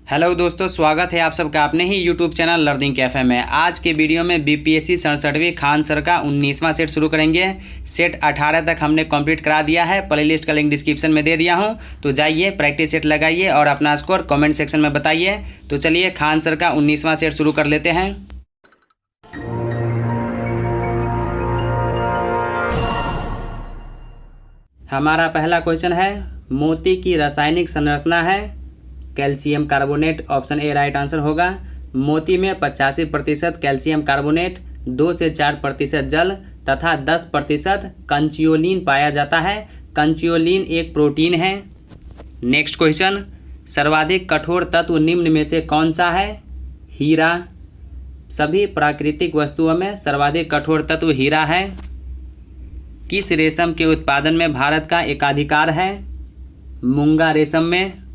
Hello दोस्तों, स्वागत है आप सबका अपने ही यूट्यूब चैनल लर्निंग कैफे में। आज के वीडियो में बीपीएससी 67वीं खान सर का 19वां सेट शुरू करेंगे। सेट 18 तक हमने कंप्लीट करा दिया है। प्लेलिस्ट का लिंक डिस्क्रिप्शन में दे दिया हूं, तो जाइए प्रैक्टिस सेट लगाइए और अपना स्कोर कमेंट सेक्शन में बताइए। तो चलिए खान सर का 19वां सेट शुरू कर लेते हैं। हमारा पहला क्वेश्चन है, मोती की रासायनिक संरचना है calcium carbonate. Option A right answer होगा। मोती में 85% कैल्शियम कार्बोनेट, 2 से 4% जल तथा 10% कंचियोलिन पाया जाता है। कंचियोलिन एक प्रोटीन है। नेक्स्ट क्वेश्चन, सर्वाधिक कठोर तत्व निम्न में से कौन सा है? हीरा। सभी प्राकृतिक वस्तुओं में सर्वाधिक कठोर तत्व हीरा है। किस रेशम के उत्पादन में भारत का एकाधिकार है? मूंगा रेशम में।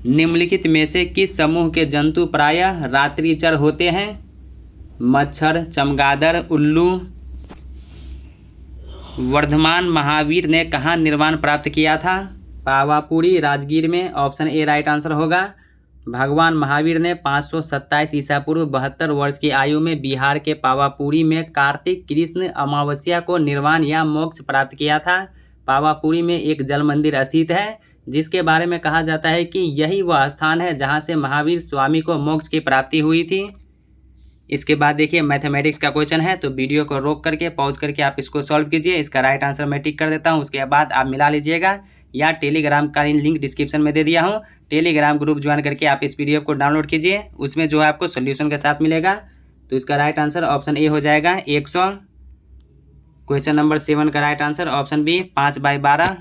निम्नलिखित में से किस समूह के जंतु प्रायः रात्रिचर होते हैं? मच्छर, चमगादड़, उल्लू। वर्धमान महावीर ने कहाँ निर्वाण प्राप्त किया था? पावापुरी, राजगीर में। ऑप्शन ए राइट आंसर होगा। भगवान महावीर ने 527 ईसा पूर्व 72 वर्ष की आयु में बिहार के पावापुरी में कार्तिक कृष्ण अमावस्या को निर्वाण या मोक्ष प्राप्त किया था। पावापुरी में एक जल मंदिर स्थित है, जिसके बारे में कहा जाता है कि यही वह स्थान है जहां से महावीर स्वामी को मोक्ष की प्राप्ति हुई थी। इसके बाद देखिए मैथमेटिक्स का क्वेश्चन है, तो वीडियो को रोक करके पॉज करके आप इसको सॉल्व कीजिए। इसका राइट आंसर मैं टिक कर देता हूं, उसके बाद आप मिला लीजिएगा। या टेलीग्राम का लिंक डिस्क्रिप्शन में दे दिया हूँ, टेलीग्राम ग्रुप ज्वाइन करके आप इस पीडीएफ को डाउनलोड कीजिए। उसमें जो है आपको सोल्यूशन के साथ मिलेगा। तो इसका राइट आंसर ऑप्शन ए हो जाएगा 100। क्वेश्चन नंबर 7 का right answer option B 5/12।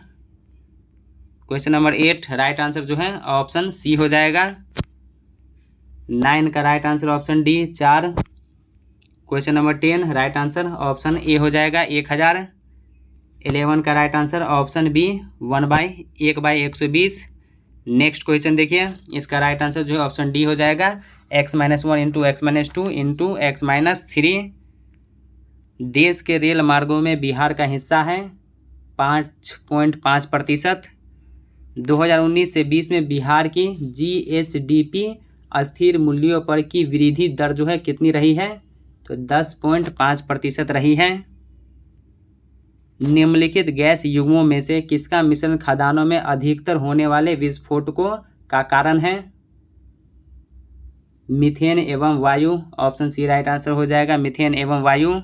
Question number 8 right answer जो है ऑप्शन सी हो जाएगा। 9 का right answer option D 4। Question number 10 right answer option A हो जाएगा 1000। 11 का right answer option B 1/1/120। Next question देखिए, इसका राइट आंसर जो है ऑप्शन डी हो जाएगा x-1 into x-2 into x-3। देश के रेल मार्गों में बिहार का हिस्सा है 5.5%। 2019 से 20 में बिहार की जीएसडीपी अस्थिर मूल्यों पर की वृद्धि दर जो है कितनी रही है? तो 10.5% रही है। निम्नलिखित गैस युग्मों में से किसका मिश्रण खदानों में अधिकतर होने वाले विस्फोटकों का कारण है? मीथेन एवं वायु। ऑप्शन सी राइट आंसर हो जाएगा, मीथेन एवं वायु।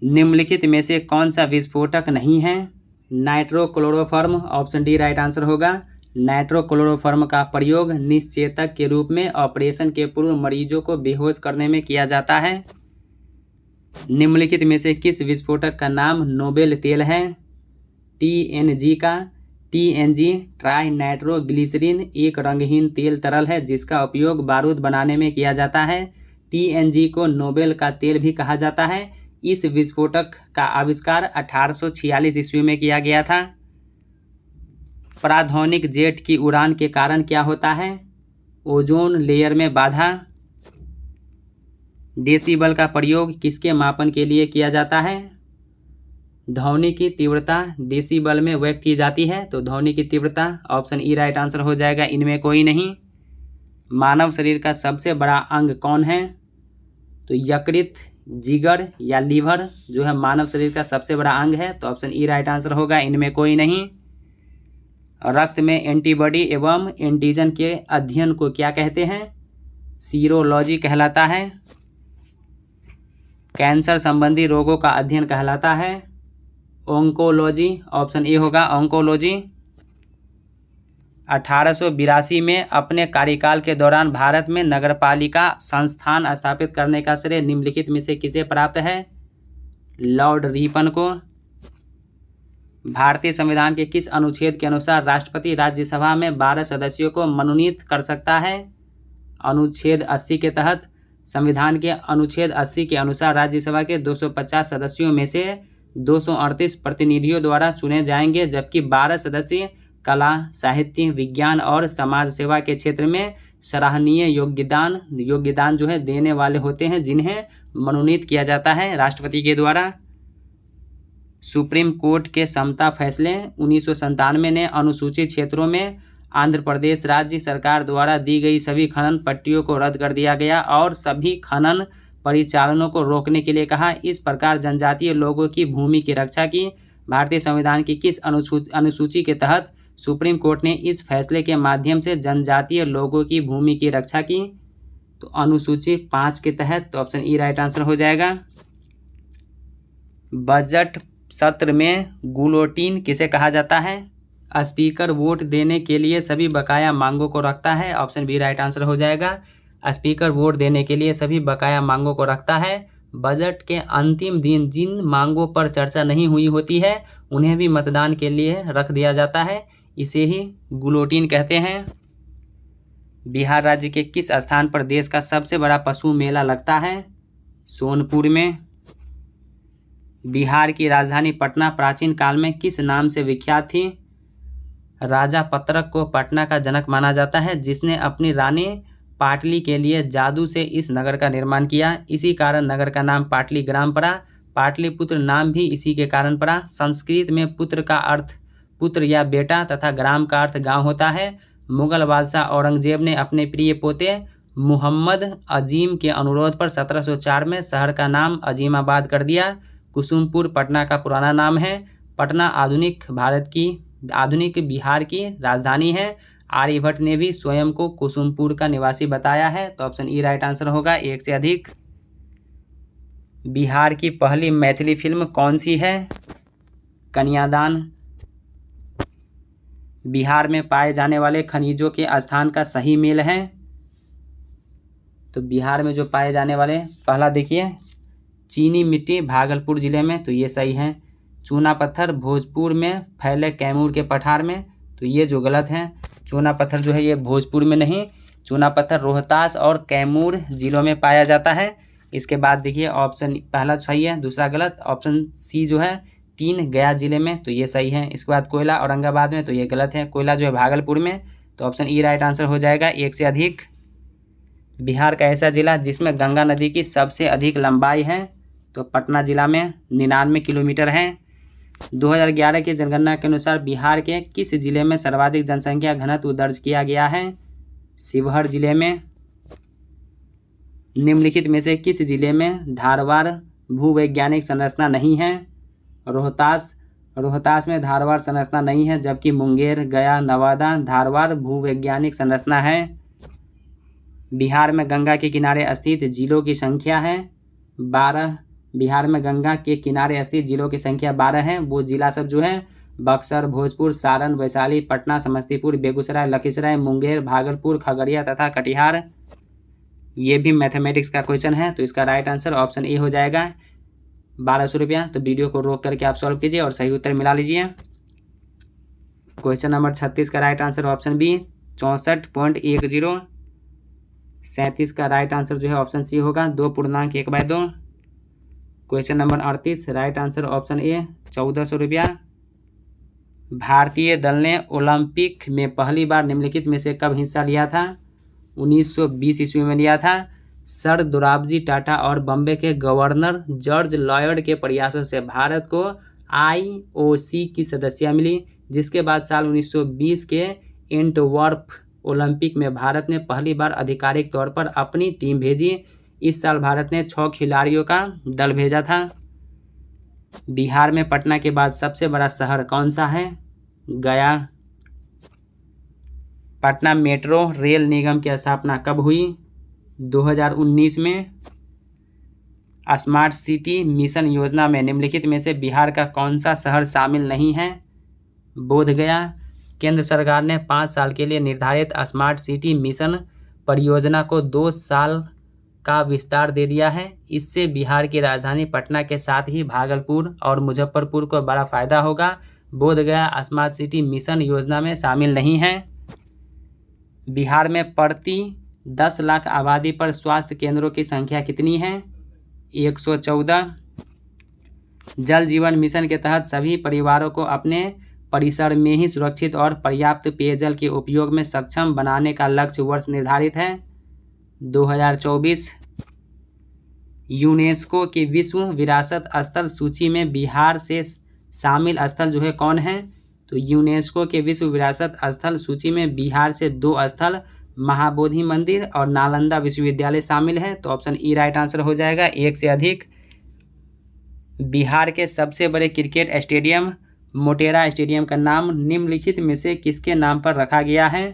निम्नलिखित में से कौन सा विस्फोटक नहीं है? नाइट्रोक्लोरोफॉर्म। ऑप्शन डी राइट आंसर होगा। नाइट्रोक्लोरोफॉर्म का प्रयोग निश्चेतक के रूप में ऑपरेशन के पूर्व मरीजों को बेहोश करने में किया जाता है। निम्नलिखित में से किस विस्फोटक का नाम नोबेल तेल है? टीएनजी का। टीएनजी ट्राई नाइट्रोग्लिसरीन एक रंगहीन तेल तरल है जिसका उपयोग बारूद बनाने में किया जाता है। टीएनजी को नोबेल का तेल भी कहा जाता है। इस विस्फोटक का आविष्कार 1846 ईस्वी में किया गया था। प्राध्वनिक जेट की उड़ान के कारण क्या होता है? ओजोन लेयर में बाधा। डेसिबल का प्रयोग किसके मापन के लिए किया जाता है? ध्वनि की तीव्रता डेसिबल में व्यक्त की जाती है। तो ध्वनि की तीव्रता ऑप्शन ई राइट आंसर हो जाएगा, इनमें कोई नहीं। मानव शरीर का सबसे बड़ा अंग कौन है? तो यकृत, जिगर या लीवर जो है मानव शरीर का सबसे बड़ा अंग है। तो ऑप्शन ई राइट आंसर होगा, इनमें कोई नहीं। रक्त में एंटीबॉडी एवं एंटीजन के अध्ययन को क्या कहते हैं? सीरोलॉजी कहलाता है। कैंसर संबंधी रोगों का अध्ययन कहलाता है ओंकोलॉजी। ऑप्शन ए होगा, ओंकोलॉजी। 1882 में अपने कार्यकाल के दौरान भारत में नगरपालिका संस्थान स्थापित करने का श्रेय निम्नलिखित में से किसे प्राप्त है? लॉर्ड रिपन को। भारतीय संविधान के किस अनुच्छेद के अनुसार राष्ट्रपति राज्यसभा में 12 सदस्यों को मनोनीत कर सकता है? अनुच्छेद 80 के तहत। संविधान के अनुच्छेद 80 के अनुसार राज्यसभा के 250 सदस्यों में से 238 प्रतिनिधियों द्वारा चुने जाएंगे, जबकि 12 सदस्य कला, साहित्य, विज्ञान और समाज सेवा के क्षेत्र में सराहनीय योगदान जो है देने वाले होते हैं, जिन्हें मनोनीत किया जाता है राष्ट्रपति के द्वारा। सुप्रीम कोर्ट के समता फैसले 1997 ने अनुसूचित क्षेत्रों में आंध्र प्रदेश राज्य सरकार द्वारा दी गई सभी खनन पट्टियों को रद्द कर दिया गया और सभी खनन परिचालनों को रोकने के लिए कहा। इस प्रकार जनजातीय लोगों की भूमि की रक्षा की। भारतीय संविधान की किस अनुसूची के तहत सुप्रीम कोर्ट ने इस फैसले के माध्यम से जनजातीय लोगों की भूमि की रक्षा की? तो अनुसूची 5 के तहत। तो ऑप्शन ई राइट आंसर हो जाएगा। बजट सत्र में गुलोटीन किसे कहा जाता है? स्पीकर वोट देने के लिए सभी बकाया मांगों को रखता है। ऑप्शन बी राइट आंसर हो जाएगा। स्पीकर वोट देने के लिए सभी बकाया मांगों को रखता है। बजट के अंतिम दिन जिन मांगों पर चर्चा नहीं हुई होती है उन्हें भी मतदान के लिए रख दिया जाता है। इसे ही गुलोटीन कहते हैं। बिहार राज्य के किस स्थान पर देश का सबसे बड़ा पशु मेला लगता है? सोनपुर में। बिहार की राजधानी पटना प्राचीन काल में किस नाम से विख्यात थी? राजा पत्रक को पटना का जनक माना जाता है, जिसने अपनी रानी पाटली के लिए जादू से इस नगर का निर्माण किया। इसी कारण नगर का नाम पाटलीग्राम पड़ा। पाटलिपुत्र नाम भी इसी के कारण पड़ा। संस्कृत में पुत्र का अर्थ पुत्र या बेटा तथा ग्राम का अर्थ गांव होता है। मुगल बादशाह औरंगजेब ने अपने प्रिय पोते मुहम्मद अजीम के अनुरोध पर 1704 में शहर का नाम अजीमाबाद कर दिया। कुसुमपुर पटना का पुराना नाम है। पटना आधुनिक बिहार की राजधानी है। आर्यभट्ट ने भी स्वयं को कुसुमपुर का निवासी बताया है। तो ऑप्शन ई राइट आंसर होगा। 1 से अधिक। बिहार की पहली मैथिली फिल्म कौन सी है? कन्यादान। बिहार में पाए जाने वाले खनिजों के स्थान का सही मेल है। तो बिहार में जो पाए जाने वाले, पहला देखिए चीनी मिट्टी भागलपुर जिले में, तो ये सही है। चूना पत्थर भोजपुर में फैले कैमूर के पठार में, तो ये जो गलत है। चूना पत्थर जो है ये भोजपुर में नहीं, चूना पत्थर रोहतास और कैमूर जिलों में पाया जाता है। इसके बाद देखिए ऑप्शन पहला सही है, दूसरा गलत। ऑप्शन सी जो है टीन गया जिले में, तो ये सही है। इसके बाद कोयला औरंगाबाद में, तो ये गलत है। कोयला जो है भागलपुर में, तो ऑप्शन ई राइट आंसर हो जाएगा। 1 से अधिक। बिहार का ऐसा जिला जिसमें गंगा नदी की सबसे अधिक लंबाई है? तो पटना जिला में 99 किलोमीटर है। 2011 की जनगणना के अनुसार बिहार के किस जिले में सर्वाधिक जनसंख्या घनत्व दर्ज किया गया है? शिवहर जिले में। निम्नलिखित में से किस जिले में धारवाड़ भूवैज्ञानिक संरचना नहीं है? रोहतास में धारवाड़ संरचना नहीं है, जबकि मुंगेर, गया, नवादा धारवाड़ भूवैज्ञानिक संरचना है। बिहार में गंगा के किनारे स्थित जिलों की संख्या है 12। बिहार में गंगा के किनारे स्थित जिलों की संख्या 12 है। वो जिला सब जो है बक्सर, भोजपुर, सारण, वैशाली, पटना, समस्तीपुर, बेगूसराय, लखीसराय, मुंगेर, भागलपुर, खगड़िया तथा कटिहार। ये भी मैथमेटिक्स का क्वेश्चन है, तो इसका राइट आंसर ऑप्शन ए हो जाएगा। 1200 रुपया। तो वीडियो को रोक करके आप सॉल्व कीजिए और सही उत्तर मिला लीजिए। क्वेश्चन नंबर 36 का राइट आंसर ऑप्शन बी 64.10। 37 का राइट आंसर जो है ऑप्शन सी होगा 2.1/2। Question number 38 right answer option ए 1400 रुपया। भारतीय दल ने ओलंपिक में पहली बार निम्नलिखित में से कब हिस्सा लिया था? 1920 ईस्वी में लिया था। सर दोराबजी टाटा और बॉम्बे के गवर्नर जॉर्ज लॉयड के प्रयासों से भारत को IOC की सदस्यता मिली, जिसके बाद साल 1920 के एंटवर्प ओलंपिक में भारत ने पहली बार आधिकारिक तौर पर अपनी टीम भेजी। इस साल भारत ने 6 खिलाड़ियों का दल भेजा था। बिहार में पटना के बाद सबसे बड़ा शहर कौन सा है? गया। पटना मेट्रो रेल निगम की स्थापना कब हुई? 2019 में। स्मार्ट सिटी मिशन योजना में निम्नलिखित में से बिहार का कौन सा शहर शामिल नहीं है? बोधगया। केंद्र सरकार ने 5 साल के लिए निर्धारित स्मार्ट सिटी मिशन परियोजना को 2 साल का विस्तार दे दिया है। इससे बिहार की राजधानी पटना के साथ ही भागलपुर और मुजफ्फरपुर को बड़ा फायदा होगा। बोधगया स्मार्ट सिटी मिशन योजना में शामिल नहीं है। बिहार में प्रति 10 लाख आबादी पर स्वास्थ्य केंद्रों की संख्या कितनी है? 114। जल जीवन मिशन के तहत सभी परिवारों को अपने परिसर में ही सुरक्षित और पर्याप्त पेयजल के उपयोग में सक्षम बनाने का लक्ष्य वर्ष निर्धारित है 2024। यूनेस्को की विश्व विरासत स्थल सूची में बिहार से शामिल स्थल जो है कौन है? तो यूनेस्को के विश्व विरासत स्थल सूची में बिहार से 2 स्थल महाबोधि मंदिर और नालंदा विश्वविद्यालय शामिल है। तो ऑप्शन ई राइट आंसर हो जाएगा, एक से अधिक। बिहार के सबसे बड़े क्रिकेट स्टेडियम मोटेरा स्टेडियम का नाम निम्नलिखित में से किसके नाम पर रखा गया है?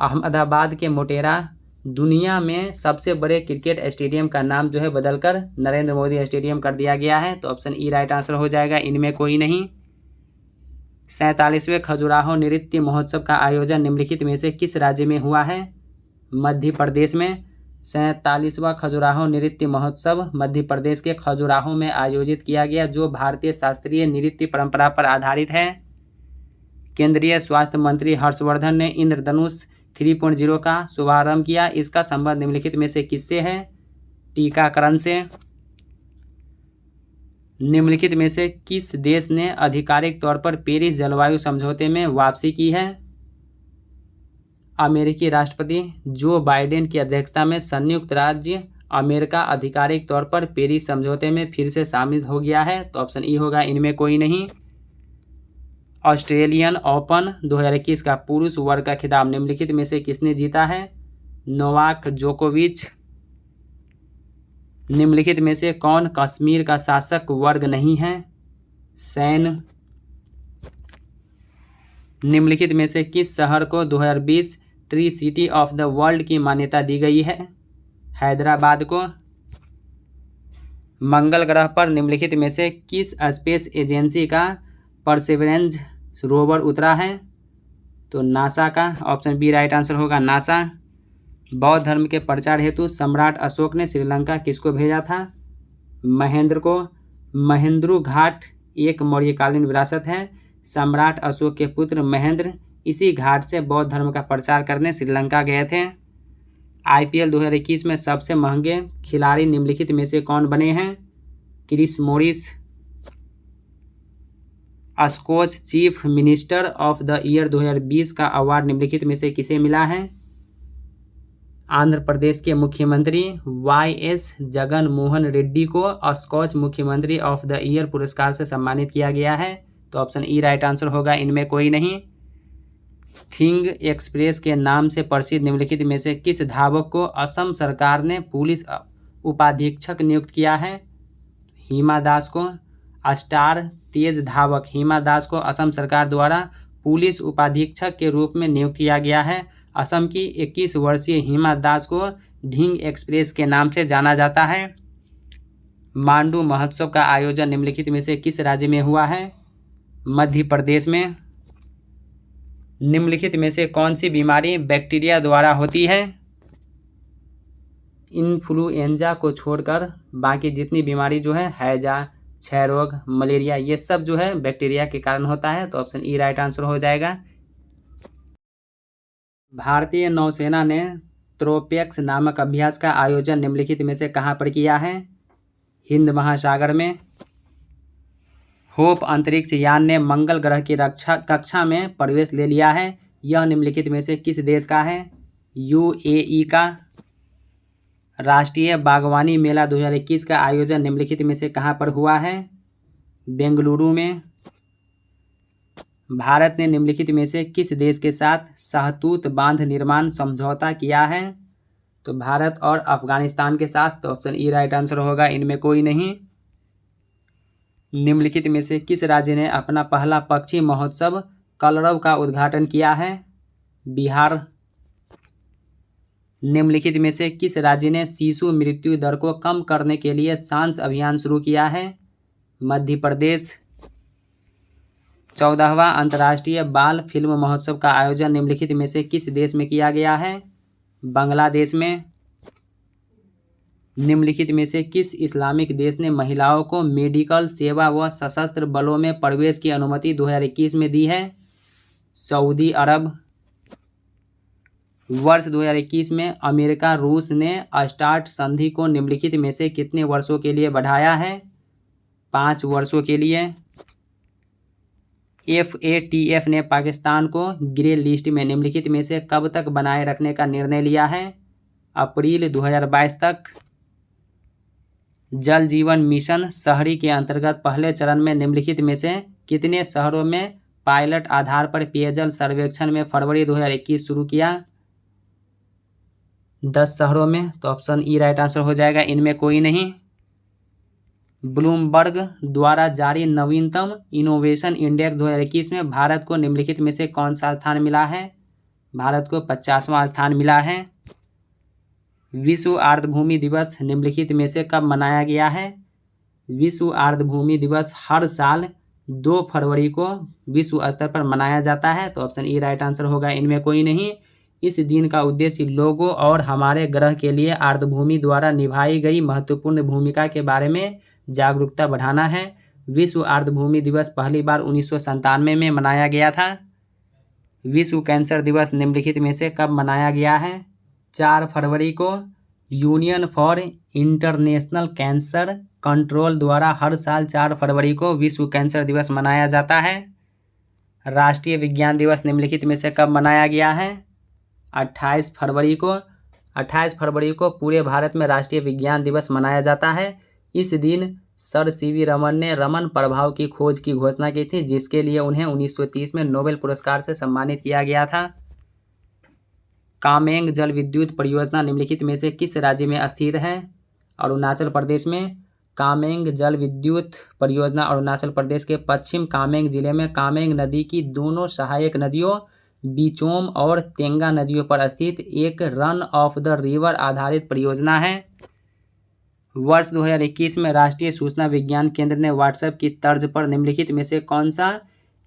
अहमदाबाद के मोटेरा दुनिया में सबसे बड़े क्रिकेट स्टेडियम का नाम जो है बदलकर नरेंद्र मोदी स्टेडियम कर दिया गया है। तो ऑप्शन ई राइट आंसर हो जाएगा, इनमें कोई नहीं। 47वें खजुराहो नृत्य महोत्सव का आयोजन निम्नलिखित में से किस राज्य में हुआ है? मध्य प्रदेश में। 47वां खजुराहो नृत्य महोत्सव मध्य प्रदेश के खजुराहो में आयोजित किया गया, जो भारतीय शास्त्रीय नृत्य परंपरा पर आधारित है। केंद्रीय स्वास्थ्य मंत्री हर्षवर्धन ने इंद्रधनुष 3.0 का शुभारंभ किया। इसका संबंध निम्नलिखित में से किससे है? टीकाकरण से। निम्नलिखित में से किस देश ने आधिकारिक तौर पर पेरिस जलवायु समझौते में वापसी की है? अमेरिकी राष्ट्रपति जो बाइडेन की अध्यक्षता में संयुक्त राज्य अमेरिका आधिकारिक तौर पर पेरिस समझौते में फिर से शामिल हो गया है। तो ऑप्शन ई होगा, इनमें कोई नहीं। ऑस्ट्रेलियन ओपन 2021 का पुरुष वर्ग का खिताब निम्नलिखित में से किसने जीता है? नोवाक जोकोविच। निम्नलिखित में से कौन कश्मीर का शासक वर्ग नहीं है? सैन। निम्नलिखित में से किस शहर को 2020 tree city of the world की मान्यता दी गई है? हैदराबाद को। मंगल ग्रह पर निम्नलिखित में से किस स्पेस एजेंसी का परसेवरेंस रोवर उतरा है? तो नासा का। ऑप्शन बी राइट आंसर होगा, नासा। बौद्ध धर्म के प्रचार हेतु सम्राट अशोक ने श्रीलंका किसको भेजा था? महेंद्र को। महेंद्रु घाट एक मौर्यकालीन विरासत है। सम्राट अशोक के पुत्र महेंद्र इसी घाट से बौद्ध धर्म का प्रचार करने श्रीलंका गए थे। IPL 2021 में सबसे महंगे खिलाड़ी निम्नलिखित में से कौन बने हैं? Chris Morris. Scotch chief minister of the year 2020 का अवार्ड निम्नलिखित में से किसे मिला है? आंध्र प्रदेश के मुख्यमंत्री YS जगन मोहन रेड्डी को स्कॉच मुख्यमंत्री ऑफ द ईयर पुरस्कार से सम्मानित किया गया है। तो ऑप्शन ई राइट आंसर होगा, इनमें कोई नहीं। थिंग एक्सप्रेस के नाम से प्रसिद्ध निम्नलिखित में से किस धावक को असम सरकार ने पुलिस उपाधीक्षक नियुक्त किया है? हिमा दास को। स्टार तेज धावक हिमा दास को असम सरकार द्वारा पुलिस उपाधीक्षक के रूप में नियुक्त किया गया है। असम की 21 वर्षीय हिमा दास को ढिंग एक्सप्रेस के नाम से जाना जाता है। मांडू महोत्सव का आयोजन निम्नलिखित में से किस राज्य में हुआ है? मध्य प्रदेश में। निम्नलिखित में से कौन सी बीमारी बैक्टीरिया द्वारा होती है? इन्फ्लुएंजा को छोड़कर बाकी जितनी बीमारी जो है हैजा, क्षय रोग, मलेरिया, ये सब जो है बैक्टीरिया के कारण होता है। तो ऑप्शन ई राइट आंसर हो जाएगा। भारतीय नौसेना ने त्रोपेक्स नामक अभ्यास का आयोजन निम्नलिखित में से कहाँ पर किया है? हिंद महासागर में। होप अंतरिक्ष यान ने मंगल ग्रह की कक्षा में प्रवेश ले लिया है। यह निम्नलिखित में से किस देश का है? UAE का। राष्ट्रीय बागवानी मेला 2021 का आयोजन निम्नलिखित में से कहाँ पर हुआ है? बेंगलुरु में। भारत ने निम्नलिखित में से किस देश के साथ शाहतूत बांध निर्माण समझौता किया है? तो भारत और अफगानिस्तान के साथ। तो ऑप्शन ई राइट आंसर होगा, इनमें कोई नहीं। निम्नलिखित में से किस राज्य ने अपना पहला पक्षी महोत्सव कलरव का उद्घाटन किया है? बिहार। निम्नलिखित में से किस राज्य ने शिशु मृत्यु दर को कम करने के लिए सांस अभियान शुरू किया है? मध्य प्रदेश। 14वां अंतर्राष्ट्रीय बाल फिल्म महोत्सव का आयोजन निम्नलिखित में से किस देश में किया गया है? बांग्लादेश में। निम्नलिखित में से किस इस्लामिक देश ने महिलाओं को मेडिकल सेवा व सशस्त्र बलों में प्रवेश की अनुमति 2021 में दी है? सऊदी अरब। वर्ष 2021 में अमेरिका रूस ने स्टार्ट संधि को निम्नलिखित में से कितने वर्षों के लिए बढ़ाया है? 5 वर्षों के लिए। FATF ने पाकिस्तान को ग्रे लिस्ट में निम्नलिखित में से कब तक बनाए रखने का निर्णय लिया है? अप्रैल 2022 तक। जल जीवन मिशन शहरी के अंतर्गत पहले चरण में निम्नलिखित में से कितने शहरों में पायलट आधार पर पेयजल सर्वेक्षण में फरवरी 2021 शुरू किया? 10 शहरों में। तो ऑप्शन ई राइट आंसर हो जाएगा, इनमें कोई नहीं। ब्लूमबर्ग द्वारा जारी नवीनतम इनोवेशन इंडेक्स 2021 में भारत को निम्नलिखित में से कौन सा स्थान मिला है? भारत को 50वां स्थान मिला है। विश्व आर्द्रभूमि दिवस निम्नलिखित में से कब मनाया गया है? विश्व आर्द्रभूमि दिवस हर साल 2 फरवरी को विश्व स्तर पर मनाया जाता है। तो ऑप्शन ई राइट आंसर होगा, इनमें कोई नहीं। इस दिन का उद्देश्य लोगों और हमारे ग्रह के लिए आर्द्रभूमि द्वारा निभाई गई महत्वपूर्ण भूमिका के बारे में जागरूकता बढ़ाना है। विश्व आर्द्रभूमि दिवस पहली बार 1997 में मनाया गया था। विश्व कैंसर दिवस निम्नलिखित में से कब मनाया गया है? 4 फरवरी को। Union for international cancer control द्वारा हर साल 4 फरवरी को विश्व कैंसर दिवस मनाया जाता है। राष्ट्रीय विज्ञान दिवस निम्नलिखित में से कब मनाया गया है? 28 फरवरी को। 28 फरवरी को पूरे भारत में राष्ट्रीय विज्ञान दिवस मनाया जाता है। इस दिन सर सीवी रमन ने रमन प्रभाव की खोज की घोषणा की थी, जिसके लिए उन्हें 1930 में नोबेल पुरस्कार से सम्मानित किया गया था। कामेंग जल विद्युत परियोजना निम्नलिखित में से किस राज्य में स्थित है? अरुणाचल प्रदेश में। कामेंग जल विद्युत परियोजना अरुणाचल प्रदेश के पश्चिम कामेंग जिले में कामेंग नदी की दोनों सहायक नदियों बिचोम और तेंगा नदियों पर स्थित एक रन ऑफ द रिवर आधारित परियोजना है। वर्ष 2021 में राष्ट्रीय सूचना विज्ञान केंद्र ने व्हाट्सएप की तर्ज पर निम्नलिखित में से कौन सा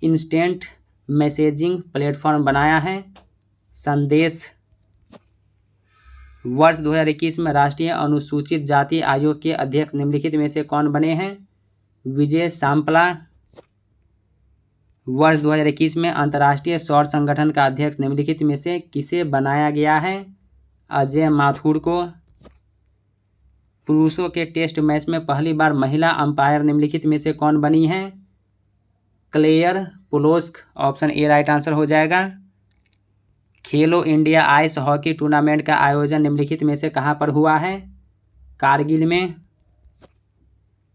इंस्टेंट मैसेजिंग प्लेटफॉर्म बनाया है? संदेश। वर्ष 2021 में राष्ट्रीय अनुसूचित जाति आयोग के अध्यक्ष निम्नलिखित में से कौन बने हैं? विजय सांपला। वर्ष 2021 में अंतर्राष्ट्रीय सौर संगठन का अध्यक्ष निम्नलिखित में से किसे बनाया गया है? अजय माथुर को। पुरुषों के टेस्ट मैच में पहली बार महिला अंपायर निम्नलिखित में से कौन बनी है? क्लेयर पोलोस्क। ऑप्शन ए राइट आंसर हो जाएगा। खेलो इंडिया आइस हॉकी टूर्नामेंट का आयोजन निम्नलिखित में से कहां पर हुआ है? कारगिल में।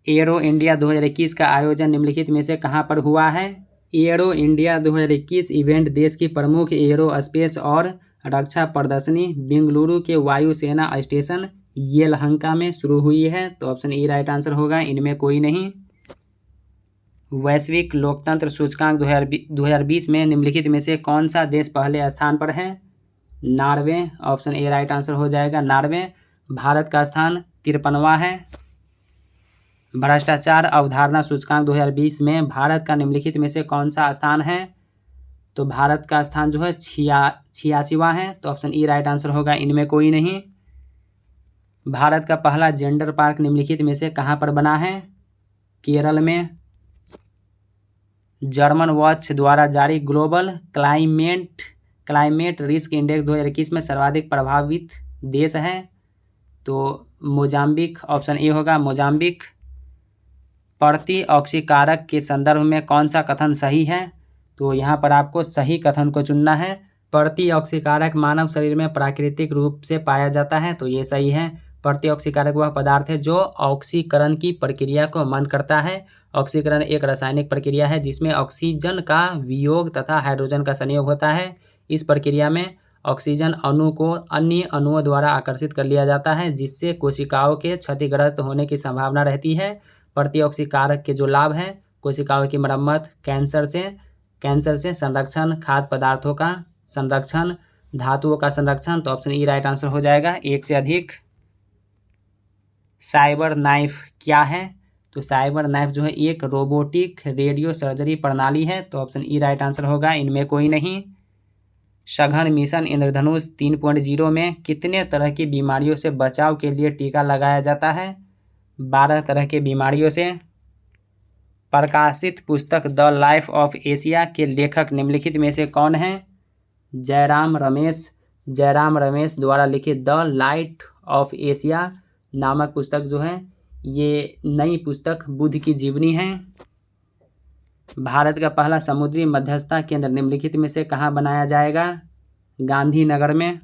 एरो इंडिया 2021 का आयोजन निम्नलिखित में से कहां पर हुआ है? एरो इंडिया 2021 इवेंट देश की प्रमुख एरोस्पेस और रक्षा प्रदर्शनी बेंगलुरु के वायुसेना स्टेशन येलहंका में शुरू हुई है। तो ऑप्शन ए राइट आंसर होगा, इनमें कोई नहीं। वैश्विक लोकतंत्र सूचकांक 2020 में निम्नलिखित में से कौन सा देश पहले स्थान पर है? Norway. Option A right answer हो जाएगा, नॉर्वे। भारत का स्थान 53वां है। भ्रष्टाचार अवधारणा सूचकांक 2020 में भारत का निम्नलिखित में से कौन सा स्थान है? तो भारत का स्थान जो है 86वां है। तो ऑप्शन ई राइट आंसर होगा, इनमें कोई नहीं। भारत का पहला जेंडर पार्क निम्नलिखित में से कहां पर बना है? केरल में। जर्मन वॉच द्वारा जारी ग्लोबल क्लाइमेट रिस्क इंडेक्स 2021 में सर्वाधिक प्रभावित देश है? तो मोजाम्बिक। ऑप्शन ए होगा, मोजाम्बिक। प्रति ऑक्सीकारक के संदर्भ में कौन सा कथन सही है? तो यहाँ पर आपको सही कथन को चुनना है। प्रति ऑक्सीकारक मानव शरीर में प्राकृतिक रूप से पाया जाता है, तो ये सही है। प्रति ऑक्सीकारक वह पदार्थ है जो ऑक्सीकरण की प्रक्रिया को मंद करता है। ऑक्सीकरण एक रासायनिक प्रक्रिया है जिसमें ऑक्सीजन का वियोग तथा हाइड्रोजन का संयोग होता है। इस प्रक्रिया में ऑक्सीजन अणु को अन्य अणुओं द्वारा आकर्षित कर लिया जाता है, जिससे कोशिकाओं के क्षतिग्रस्त होने की संभावना रहती है। प्रति ऑक्सीकारक के जो लाभ हैं, कोशिकाओं की मरम्मत, कैंसर से संरक्षण, खाद्य पदार्थों का संरक्षण, धातुओं का संरक्षण। तो ऑप्शन ई राइट आंसर हो जाएगा, एक से अधिक। साइबर नाइफ क्या है? तो साइबर नाइफ जो है एक रोबोटिक रेडियो सर्जरी प्रणाली है। तो ऑप्शन ई राइट आंसर होगा, इनमें कोई नहीं। सघन मिशन इंद्रधनुष 3.0 में कितने तरह की बीमारियों से बचाव के लिए टीका लगाया जाता है? 12 तरह की बीमारियों से। प्रकाशित पुस्तक द लाइफ ऑफ एशिया के लेखक निम्नलिखित में से कौन हैं? जयराम रमेश द्वारा लिखित द लाइट ऑफ एशिया नामक पुस्तक जो है ये नई पुस्तक बुद्ध की जीवनी है। भारत का पहला समुद्री मध्यस्थता केंद्र निम्नलिखित में से कहाँ बनाया जाएगा? गांधीनगर में।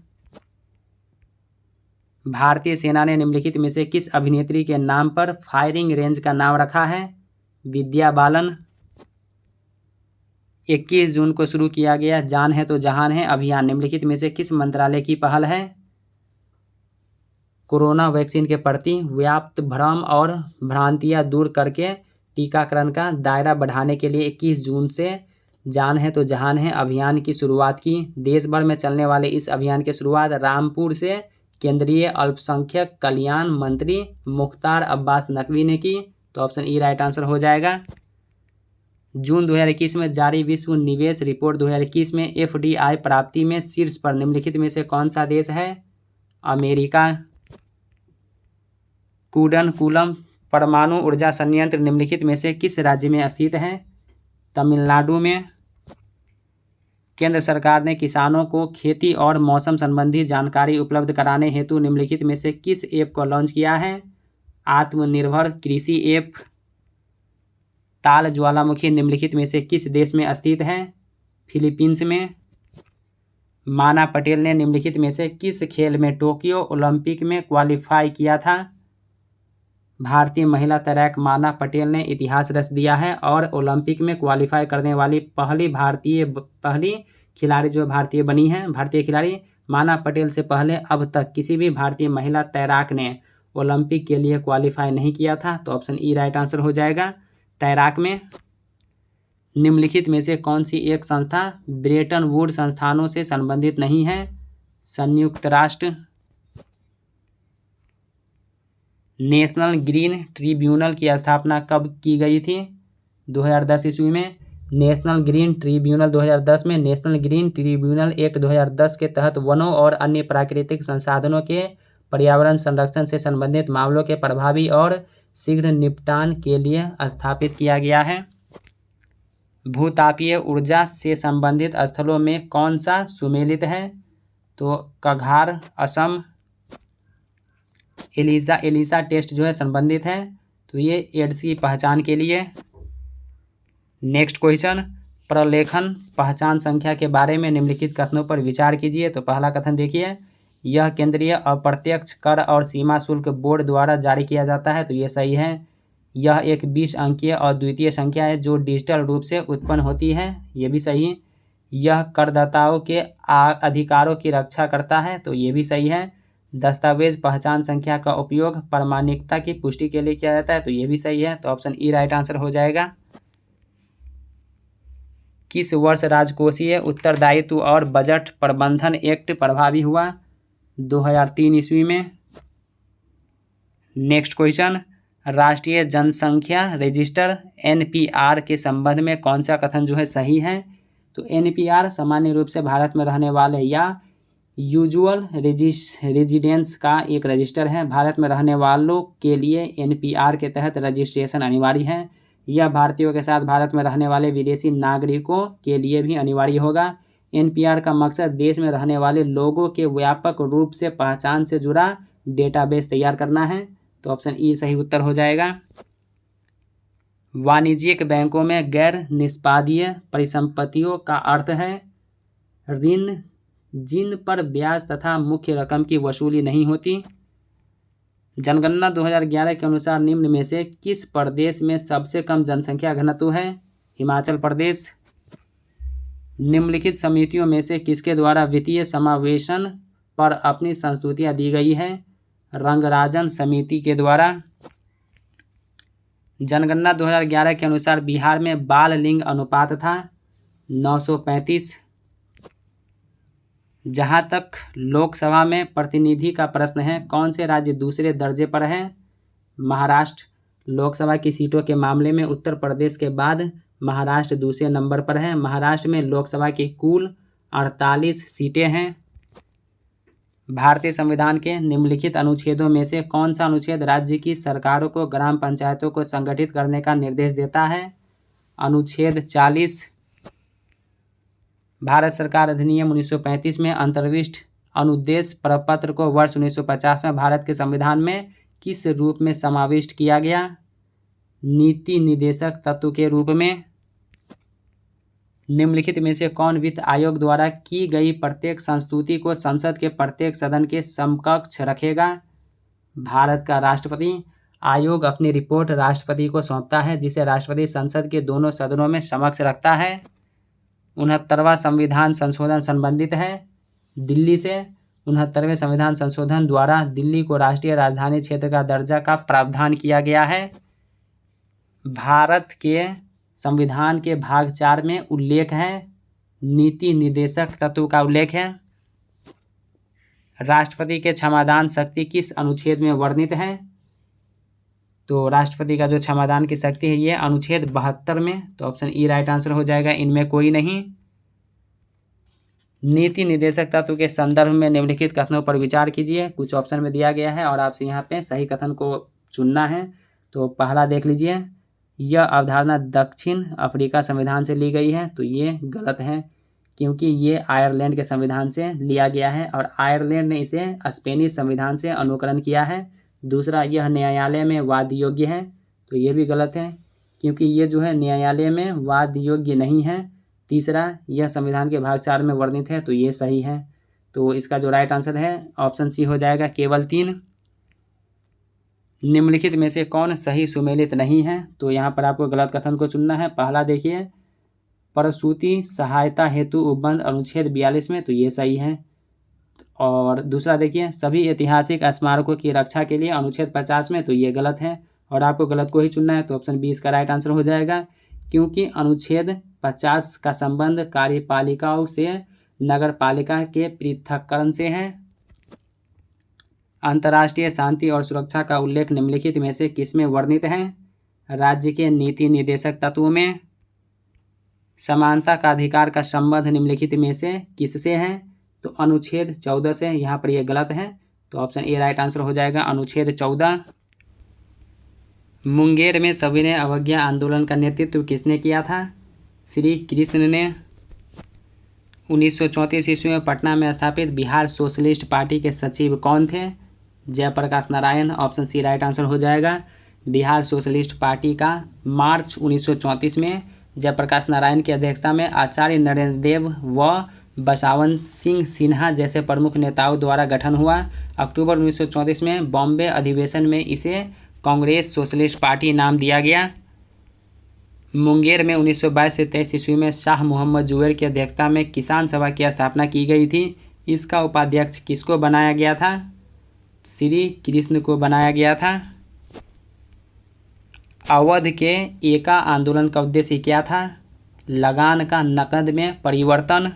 भारतीय सेना ने निम्नलिखित में से किस अभिनेत्री के नाम पर फायरिंग रेंज का नाम रखा है? विद्या बालन। 21 जून को शुरू किया गया जान है तो जहान है अभियान निम्नलिखित में से किस मंत्रालय की पहल है? कोरोना वैक्सीन के प्रति व्याप्त भ्रम और भ्रांतियां दूर करके टीकाकरण का दायरा बढ़ाने के लिए 21 जून से जान है तो जहान है अभियान की शुरुआत की। देश भर में चलने वाले इस अभियान की शुरुआत रामपुर से केंद्रीय अल्पसंख्यक कल्याण मंत्री मुख्तार अब्बास नकवी ने की। तो ऑप्शन ई राइट आंसर हो जाएगा। जून 2021 में जारी विश्व निवेश रिपोर्ट 2021 में FDI प्राप्ति में शीर्ष पर निम्नलिखित में से कौन सा देश है? अमेरिका। कूडनकुलम परमाणु ऊर्जा संयंत्र निम्नलिखित में से किस राज्य में स्थित है? तमिलनाडु में। केंद्र सरकार ने किसानों को खेती और मौसम संबंधी जानकारी उपलब्ध कराने हेतु निम्नलिखित में से किस ऐप को लॉन्च किया है? आत्मनिर्भर कृषि ऐप। ताल ज्वालामुखी निम्नलिखित में से किस देश में स्थित है? फिलीपींस में। माना पटेल ने निम्नलिखित में से किस खेल में टोक्यो ओलंपिक में क्वालिफाई किया था? भारतीय महिला तैराक माना पटेल ने इतिहास रच दिया है और ओलंपिक में क्वालिफाई करने वाली पहली खिलाड़ी जो भारतीय बनी है। भारतीय खिलाड़ी माना पटेल से पहले अब तक किसी भी भारतीय महिला तैराक ने ओलंपिक के लिए क्वालिफाई नहीं किया था। तो ऑप्शन ई राइट आंसर हो जाएगा। तैराक में निम्नलिखित में से कौन सी एक संस्था ब्रेटन वुड्स संस्थानों से संबंधित नहीं है? संयुक्त राष्ट्र। नेशनल ग्रीन ट्रिब्यूनल की स्थापना कब की गई थी? 2010 ईस्वी में। नेशनल ग्रीन ट्रिब्यूनल 2010 में नेशनल ग्रीन ट्रिब्यूनल एक्ट 2010 के तहत वनों और अन्य प्राकृतिक संसाधनों के पर्यावरण संरक्षण से संबंधित मामलों के प्रभावी और शीघ्र निपटान के लिए स्थापित किया गया है। भूतापीय ऊर्जा से संबंधित स्थलों में कौन सा सुमेलित है? तो कगार असम। एलिसा टेस्ट जो है संबंधित है तो ये एड्स की पहचान के लिए। नेक्स्ट क्वेश्चन, प्रलेखन पहचान संख्या के बारे में निम्नलिखित कथनों पर विचार कीजिए। तो पहला कथन देखिए, यह केंद्रीय अप्रत्यक्ष कर और सीमा शुल्क बोर्ड द्वारा जारी किया जाता है। तो ये सही है। यह एक 20 अंकीय अद्वितीय संख्या है जो डिजिटल रूप से उत्पन्न होती है। ये भी सही है। यह करदाताओं के अधिकारों की रक्षा करता है। तो ये भी सही है। दस्तावेज पहचान संख्या का उपयोग प्रामाणिकता की पुष्टि के लिए किया जाता है। तो ये भी सही है। तो ऑप्शन ई राइट आंसर हो जाएगा। किस वर्ष राजकोषीय उत्तरदायित्व और बजट प्रबंधन एक्ट प्रभावी हुआ? 2003 ईस्वी में। नेक्स्ट क्वेश्चन, राष्ट्रीय जनसंख्या रजिस्टर NPR के संबंध में कौन सा कथन जो है सही है? तो NPR सामान्य रूप से भारत में रहने वाले या यूजुअल रेजिडेंस का एक रजिस्टर है। भारत में रहने वालों के लिए NPR के तहत रजिस्ट्रेशन अनिवार्य है। यह भारतीयों के साथ भारत में रहने वाले विदेशी नागरिकों के लिए भी अनिवार्य होगा। NPR का मकसद देश में रहने वाले लोगों के व्यापक रूप से पहचान से जुड़ा डेटाबेस तैयार करना है। तो ऑप्शन ई सही उत्तर हो जाएगा। वाणिज्यिक बैंकों में गैर निष्पादीय परिसंपत्तियों का अर्थ है ऋण जिन पर ब्याज तथा मुख्य रकम की वसूली नहीं होती। जनगणना 2011 के अनुसार निम्न में से किस प्रदेश में सबसे कम जनसंख्या घनत्व है? हिमाचल प्रदेश। निम्नलिखित समितियों में से किसके द्वारा वित्तीय समावेशन पर अपनी संस्तुतियां दी गई है? रंगराजन समिति के द्वारा। जनगणना 2011 के अनुसार बिहार में बाल लिंग अनुपात था 935। जहां तक लोकसभा में प्रतिनिधि का प्रश्न है, कौन से राज्य दूसरे दर्जे पर है? महाराष्ट्र। लोकसभा की सीटों के मामले में उत्तर प्रदेश के बाद महाराष्ट्र दूसरे नंबर पर है। महाराष्ट्र में लोकसभा की कुल 48 सीटें हैं। भारतीय संविधान के निम्नलिखित अनुच्छेदों में से कौन सा अनुच्छेद राज्य की सरकारों को ग्राम पंचायतों को संगठित करने का निर्देश देता है? अनुच्छेद 40। भारत सरकार अधिनियम 1935 में अंतर्विष्ट अनुदेश प्रपत्र को वर्ष 1950 में भारत के संविधान में किस रूप में समाविष्ट किया गया? नीति निदेशक तत्व के रूप में। निम्नलिखित में से कौन वित्त आयोग द्वारा की गई प्रत्येक संस्तुति को संसद के प्रत्येक सदन के समकक्ष रखेगा? भारत का राष्ट्रपति आयोग अपनी रिपोर्ट राष्ट्रपति को सौंपता है, जिसे राष्ट्रपति संसद के दोनों सदनों में समक्ष रखता है। 69वां संविधान संशोधन संबंधित है दिल्ली से। 69वें संविधान संशोधन द्वारा दिल्ली को राष्ट्रीय राजधानी क्षेत्र का दर्जा का प्रावधान किया गया है। भारत के संविधान के भाग 4 में उल्लेख है, नीति निर्देशक तत्व का उल्लेख है। राष्ट्रपति के क्षमादान शक्ति किस अनुच्छेद में वर्णित है? तो राष्ट्रपति का जो क्षमादान की शक्ति है ये अनुच्छेद 72 में, तो ऑप्शन ई राइट आंसर हो जाएगा, इनमें कोई नहीं। नीति निर्देशक तत्व के संदर्भ में निम्नलिखित कथनों पर विचार कीजिए। कुछ ऑप्शन में दिया गया है और आपसे यहाँ पे सही कथन को चुनना है। तो पहला देख लीजिए, यह अवधारणा दक्षिण अफ्रीका संविधान से ली गई है, तो ये गलत है क्योंकि ये आयरलैंड के संविधान से लिया गया है और आयरलैंड ने इसे स्पेनिश संविधान से अनुकरण किया है। दूसरा, यह न्यायालय में वाद योग्य है, तो ये भी गलत है क्योंकि ये जो है न्यायालय में वाद योग्य नहीं है। तीसरा, यह संविधान के भाग 4 में वर्णित है, तो ये सही है। तो इसका जो राइट आंसर है ऑप्शन सी हो जाएगा, केवल 3। निम्नलिखित में से कौन सही सुमेलित नहीं है? तो यहाँ पर आपको गलत कथन को चुनना है। पहला देखिए, प्रसूति सहायता हेतु उपबंध अनुच्छेद 42 में, तो ये सही है। और दूसरा देखिए, सभी ऐतिहासिक स्मारकों की रक्षा के लिए अनुच्छेद 50 में, तो ये गलत है और आपको गलत को ही चुनना है। तो ऑप्शन 20 का राइट आंसर हो जाएगा क्योंकि अनुच्छेद 50 का संबंध कार्यपालिकाओं से नगर पालिका के पृथक्करण से है। अंतर्राष्ट्रीय शांति और सुरक्षा का उल्लेख निम्नलिखित में से किसमें वर्णित है? राज्य के नीति निर्देशक तत्वों में। समानता का अधिकार का संबंध निम्नलिखित में से किससे है? तो अनुच्छेद 14 से। यहाँ पर यह गलत है, तो ऑप्शन ए राइट आंसर हो जाएगा, अनुच्छेद 14। मुंगेर में सविनय अवज्ञा आंदोलन का नेतृत्व किसने किया था? श्री कृष्ण ने। 1934 ईस्वी में पटना में स्थापित बिहार सोशलिस्ट पार्टी के सचिव कौन थे? Jayaprakash Narayan, option C right answer हो जाएगा। बिहार सोशलिस्ट पार्टी का मार्च 1934 में जयप्रकाश नारायण की अध्यक्षता में आचार्य नरेंद्र देव व बसवान सिंह सिन्हा जैसे प्रमुख नेताओं द्वारा गठन हुआ। अक्टूबर 1934 में बॉम्बे अधिवेशन में इसे कांग्रेस सोशलिस्ट पार्टी नाम दिया गया। मुंगेर में 1922 से 23 ईस्वी में शाह मोहम्मद जुबैर की अध्यक्षता में किसान सभा की स्थापना की गई थी। इसका उपाध्यक्ष किसको बनाया गया था? श्री कृष्ण को बनाया गया था। अवध के एका आंदोलन का उद्देश्य क्या था? लगान का नकद में परिवर्तन।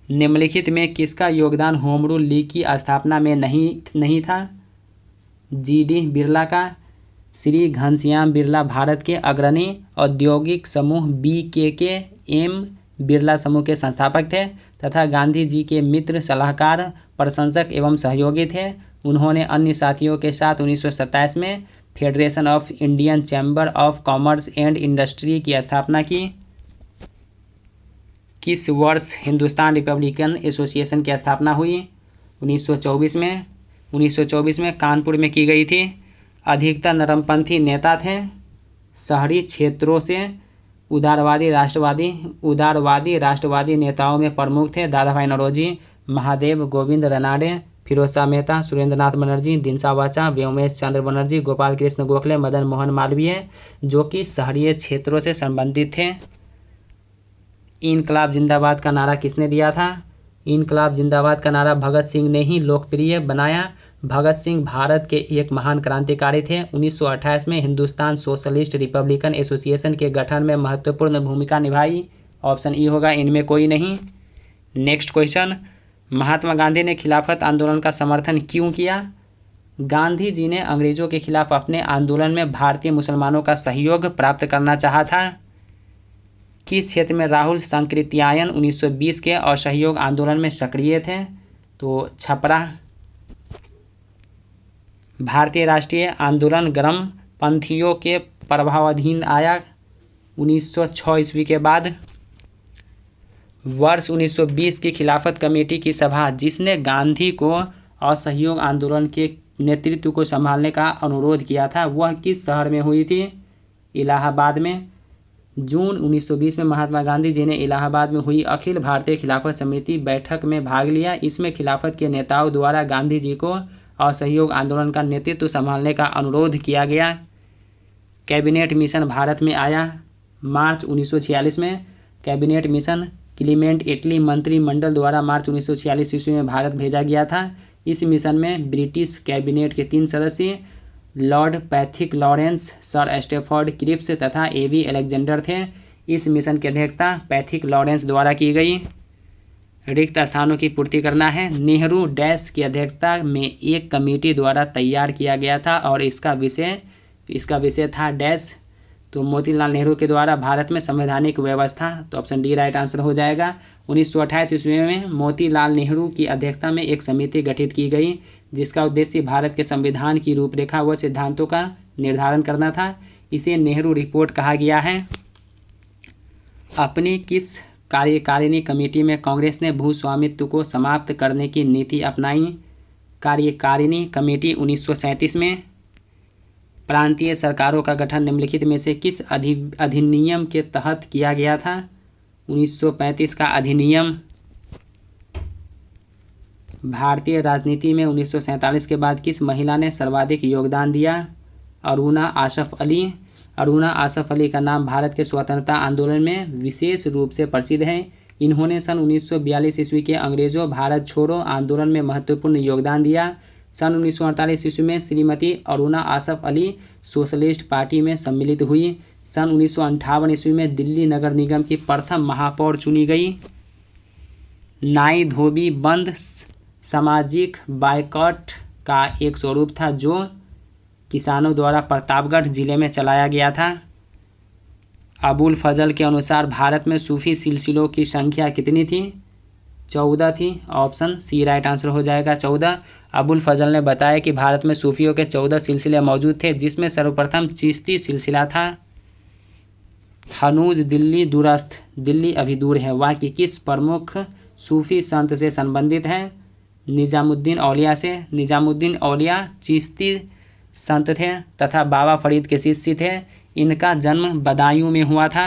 निम्नलिखित में किसका योगदान होम रूल लीग की स्थापना में नहीं था? जीडी बिरला का। श्री घनश्याम बिरला भारत के अग्रणी औद्योगिक समूह BKKM बिरला समूह के संस्थापक थे तथा गांधी जी के मित्र, सलाहकार, प्रशंसक एवं सहयोगी थे। उन्होंने अन्य साथियों के साथ 1927 में federation of Indian chamber of commerce and industry की स्थापना की। किस वर्ष हिंदुस्तान रिपब्लिकन एसोसिएशन की स्थापना हुई? 1924 में। 1924 में कानपुर में की गई थी। अधिकतर नरमपंथी नेता थे। शहरी क्षेत्रों से उदारवादी राष्ट्रवादी नेताओं में प्रमुख थे दादाभाई नौरोजी, महादेव गोविंद रनाडे, फिरोज शाह मेहता, सुरेंद्रनाथ बनर्जी, दिनसा वाचा, व्योमेश चंद्र बनर्जी, गोपाल कृष्ण गोखले, मदन मोहन मालवीय, जो कि शहरी क्षेत्रों से संबंधित थे। इनकलाब जिंदाबाद का नारा किसने दिया था? इनकलाब जिंदाबाद का नारा भगत सिंह ने ही लोकप्रिय बनाया। भगत सिंह भारत के एक महान क्रांतिकारी थे। 1928 में हिंदुस्तान सोशलिस्ट रिपब्लिकन एसोसिएशन के गठन में महत्वपूर्ण भूमिका निभाई। ऑप्शन ई होगा, इनमें कोई नहीं। नेक्स्ट क्वेश्चन, महात्मा गांधी ने खिलाफत आंदोलन का समर्थन क्यों किया? गांधी जी ने अंग्रेजों के खिलाफ अपने आंदोलन में भारतीय मुसलमानों का सहयोग प्राप्त करना चाहा था। किस क्षेत्र में राहुल सांकृत्यायन 1920 के असहयोग आंदोलन में सक्रिय थे? तो छपरा। भारतीय राष्ट्रीय आंदोलन गर्म पंथियों के प्रभावाधीन आया 1906 ईस्वी के बाद। वर्ष 1920 की खिलाफत कमेटी की सभा जिसने गांधी को असहयोग आंदोलन के नेतृत्व को संभालने का अनुरोध किया था वह किस शहर में हुई थी? इलाहाबाद में। जून 1920 में महात्मा गांधी जी ने इलाहाबाद में हुई अखिल भारतीय खिलाफत समिति बैठक में भाग लिया। इसमें खिलाफत के नेताओं द्वारा गांधी जी को असहयोग आंदोलन का नेतृत्व संभालने का अनुरोध किया गया। कैबिनेट मिशन भारत में आया मार्च 1946 में। कैबिनेट मिशन क्लीमेंट इटली मंत्रिमंडल द्वारा मार्च 1946 ईस्वी में भारत भेजा गया था। इस मिशन में ब्रिटिश कैबिनेट के 3 सदस्य Lord Pethick Lawrence, Sir Stafford Cripps तथा एवी अलेक्जेंडर थे। इस मिशन की अध्यक्षता पैथिक लॉरेंस द्वारा की गई। रिक्त स्थानों की पूर्ति करना है। नेहरू डैश की अध्यक्षता में एक कमेटी द्वारा तैयार किया गया था और इसका विषय था डैश। तो मोतीलाल नेहरू के द्वारा भारत में संवैधानिक व्यवस्था, तो ऑप्शन डी राइट आंसर हो जाएगा। 1928 ईस्वी में मोतीलाल नेहरू की अध्यक्षता में एक समिति गठित की गई जिसका उद्देश्य भारत के संविधान की रूपरेखा व सिद्धांतों का निर्धारण करना था। इसे नेहरू रिपोर्ट कहा गया है। अपनी किस कार्यकारिणी कमेटी में कांग्रेस ने भूस्वामित्व को समाप्त करने की नीति अपनाई? कार्यकारिणी कमेटी 1937 में। प्रांतीय सरकारों का गठन निम्नलिखित में से किस अधिनियम के तहत किया गया था? 1935 का अधिनियम। भारतीय राजनीति में 1947 के बाद किस महिला ने सर्वाधिक योगदान दिया? अरुणा आसफ अली। अरुणा आसफ अली का नाम भारत के स्वतंत्रता आंदोलन में विशेष रूप से प्रसिद्ध है। इन्होंने सन 1942 ईस्वी के अंग्रेजों भारत छोड़ो आंदोलन में महत्वपूर्ण योगदान दिया। सन 1948 ईस्वी में श्रीमती अरुणा आसफ अली सोशलिस्ट पार्टी में सम्मिलित हुई। सन 1958 ईस्वी में दिल्ली नगर निगम की प्रथम महापौर चुनी गई। नाई धोबी बंद सामाजिक बायकॉट का एक स्वरूप था जो किसानों द्वारा प्रतापगढ़ जिले में चलाया गया था। अबुल फजल के अनुसार भारत में सूफी सिलसिलों की संख्या कितनी थी? 14 थी। ऑप्शन सी राइट आंसर हो जाएगा, 14। अबुल फजल ने बताया कि भारत में सूफियों के 14 सिलसिले मौजूद थे जिसमें सर्वप्रथम चिश्ती सिलसिला था। हनूज दिल्ली दूरस्थ, दिल्ली अभी दूर है, वाक्य किस प्रमुख सूफी संत से संबंधित है? निजामुद्दीन औलिया से। निजामुद्दीन औलिया चिश्ती संत थे तथा बाबा फरीद के शिष्य थे। इनका जन्म बदायूं में हुआ था।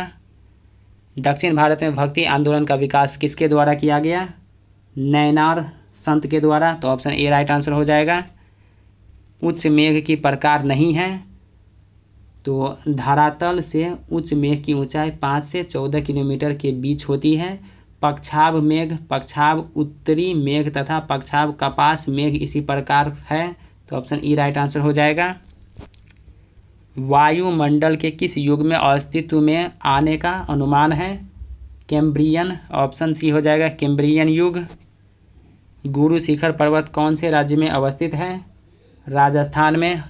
दक्षिण भारत में भक्ति आंदोलन का विकास किसके द्वारा किया गया? नैनार संत के द्वारा, तो ऑप्शन ए राइट आंसर हो जाएगा। उच्च मेघ की प्रकार नहीं है, तो धरातल से उच्च मेघ की ऊंचाई 5 से 14 किलोमीटर के बीच होती है। पक्षाभ मेघ, पक्षाभ उत्तरी मेघ तथा पक्षाभ कपास मेघ इसी प्रकार है, तो ऑप्शन ई राइट आंसर हो जाएगा। वायुमंडल के किस युग में अस्तित्व में आने का अनुमान है? कैम्ब्रियन, ऑप्शन सी हो जाएगा, कैम्ब्रियन युग। गुरु शिखर पर्वत कौन से राज्य में अवस्थित है? राजस्थान में।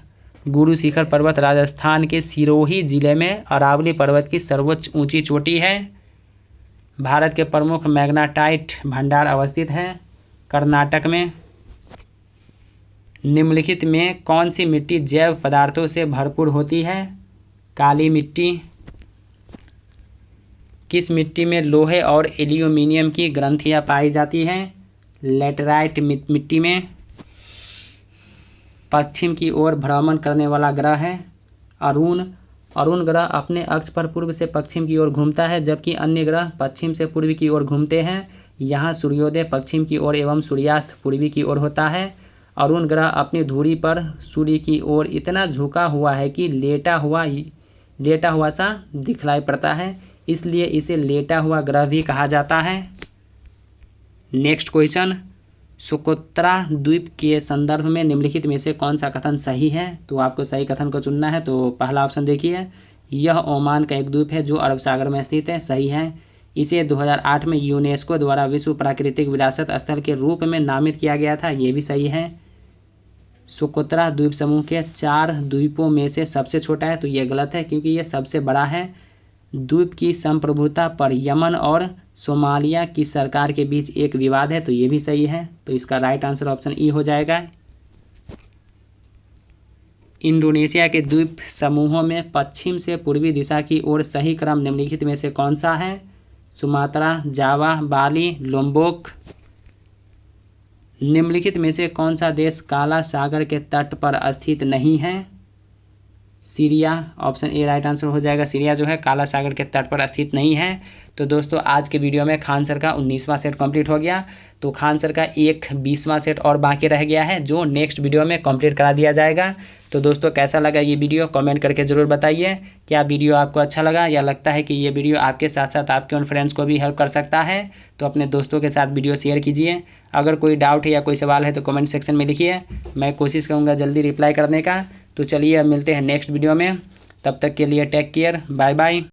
गुरु शिखर पर्वत राजस्थान के सिरोही जिले में अरावली पर्वत की सर्वोच्च ऊंची चोटी है। भारत के प्रमुख मैग्नेटाइट भंडार अवस्थित है कर्नाटक में। निम्नलिखित में कौन सी मिट्टी जैव पदार्थों से भरपूर होती है? काली मिट्टी। किस मिट्टी में लोहे और एल्यूमिनियम की ग्रंथियां पाई जाती हैं? लेटराइट मिट्टी में। पश्चिम की ओर भ्रमण करने वाला ग्रह है अरुण। अरुण ग्रह अपने अक्ष पर पूर्व से पश्चिम की ओर घूमता है जबकि अन्य ग्रह पश्चिम से पूर्व की ओर घूमते हैं। यहाँ सूर्योदय पश्चिम की ओर एवं सूर्यास्त पूर्वी की ओर होता है। अरुण ग्रह अपनी धुरी पर सूर्य की ओर इतना झुका हुआ है कि लेटा हुआ सा दिखलाई पड़ता है, इसलिए इसे लेटा हुआ ग्रह भी कहा जाता है। नेक्स्ट क्वेश्चन, सोकोत्रा द्वीप के संदर्भ में निम्नलिखित में से कौन सा कथन सही है? तो आपको सही कथन को चुनना है। तो पहला ऑप्शन देखिए, यह ओमान का एक द्वीप है जो अरब सागर में स्थित है, सही है। इसे 2008 में यूनेस्को द्वारा विश्व प्राकृतिक विरासत स्थल के रूप में नामित किया गया था, ये भी सही है। सोकोत्रा द्वीप समूह के 4 द्वीपों में से सबसे छोटा है, तो ये गलत है क्योंकि ये सबसे बड़ा है। द्वीप की संप्रभुता पर यमन और सोमालिया की सरकार के बीच एक विवाद है, तो ये भी सही है। तो इसका राइट आंसर ऑप्शन ई हो जाएगा। इंडोनेशिया के द्वीप समूहों में पश्चिम से पूर्वी दिशा की ओर सही क्रम निम्नलिखित में से कौन सा है? सुमात्रा, जावा, बाली, लोम्बोक। निम्नलिखित में से कौन सा देश काला सागर के तट पर स्थित नहीं है? Syria, option A right answer हो जाएगा। सीरिया जो है काला सागर के तट पर स्थित नहीं है। तो दोस्तों आज के वीडियो में खान सर का 19वां सेट कंप्लीट हो गया। तो खान सर का एक 20वां सेट और बाकी रह गया है, जो नेक्स्ट वीडियो में कंप्लीट करा दिया जाएगा। तो दोस्तों कैसा लगा ये वीडियो कमेंट करके ज़रूर बताइए। क्या वीडियो आपको अच्छा लगा या लगता है कि ये वीडियो आपके साथ साथ आपके उन फ्रेंड्स को भी हेल्प कर सकता है, तो अपने दोस्तों के साथ वीडियो शेयर कीजिए। अगर कोई डाउट है या कोई सवाल है तो कमेंट सेक्शन में लिखिए, मैं कोशिश करूँगा जल्दी रिप्लाई करने का। तो चलिए अब मिलते हैं नेक्स्ट वीडियो में, तब तक के लिए टेक केयर, बाय बाय।